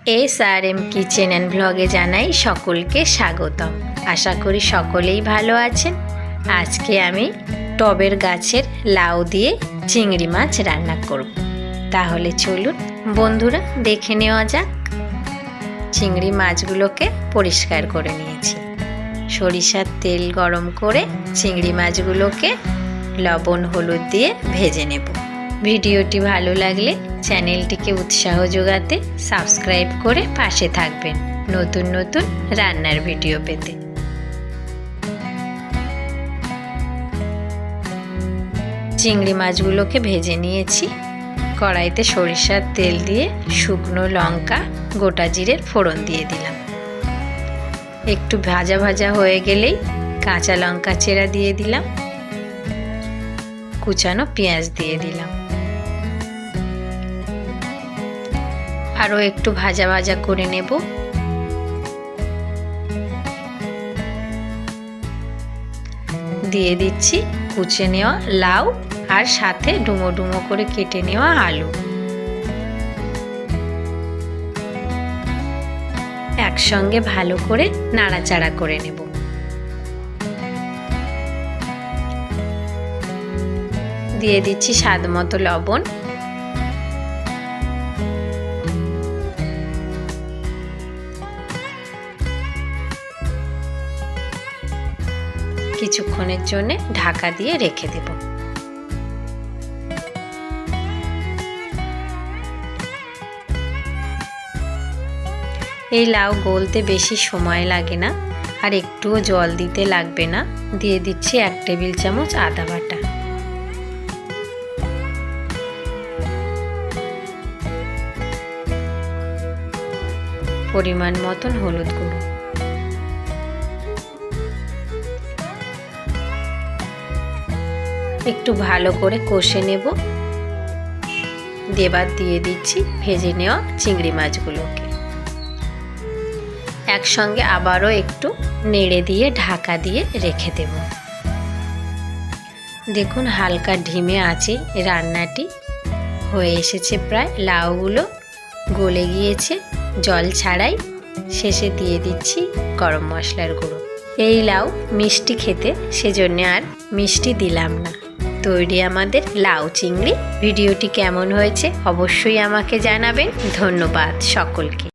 SRM kitchen and ব্লগে জানাই সকলকে স্বাগতম। আশা করি সকলেই ভালো আছেন। আজকে আমি টবের গাছের লাউ দিয়ে চিংড়ি মাছ রান্না করব। তাহলে চলুন বন্ধুরা দেখে নেওয়া যাক। চিংড়ি মাছগুলোকে পরিষ্কার করে নিয়েছি। সরিষার তেল গরম করে চিংড়ি মাছগুলোকে লবণ হলুদ দিয়ে ভেজে নেব। ভিডিওটি ভালো লাগলে চ্যানেলটিকে উৎসাহ যোগাতে সাবস্ক্রাইব করে পাশে থাকবেন নতুন নতুন রান্নার ভিডিও পেতে। চিংড়ি মাছগুলোকে ভেজে নিয়েছি। কড়াইতে সরিষার তেল দিয়ে শুকনো লঙ্কা গোটা জিরের ফোড়ন দিয়ে দিলাম। একটু ভাজা ভাজা হয়ে গেলেই কাঁচা লঙ্কা চেরা দিয়ে দিলাম, কুচানো পেঁয়াজ দিয়ে দিলাম। আরও একটু ভাজা ভাজা করে নেব। দিয়ে দিচ্ছি কুচে নেওয়া লাউ আর সাথে ডুমো ডুমো করে কেটে নেওয়া আলু। একসঙ্গে ভালো করে নাড়াচাড়া করে নেব। দিয়ে দিচ্ছি স্বাদ মতো লবণ। কিছুক্ষণের জন্য ঢাকা দিয়ে রেখে দেব। এই লাউ গলতে বেশি সময় লাগে না, আর একটুও জল দিতে লাগবে না। দিয়ে দিচ্ছি 1 টেবিল চামচ আদা বাটা। পরিমাণ মতন হলুদ গুঁড়ো। একটু ভালো করে কষে নেব। এবার দিয়ে দিচ্ছি ভেজে নেওয়া চিংড়ি মাছগুলোকে। একসঙ্গে আবারও একটু নেড়ে দিয়ে ঢাকা দিয়ে রেখে দেব। দেখুন হালকা ঢিমে আছে রান্নাটি হয়ে এসেছে প্রায়। লাউগুলো গলে গিয়েছে জল ছাড়াই। শেষে দিয়ে দিচ্ছি গরম মশলার গুঁড়ো। এই লাউ মিষ্টি খেতে, সেজন্য আর মিষ্টি দিলাম না। তৈরি আমাদের লাউ চিংড়ি। ভিডিওটি কেমন হয়েছে অবশ্যই আমাকে জানাবেন। ধন্যবাদ সকলকে।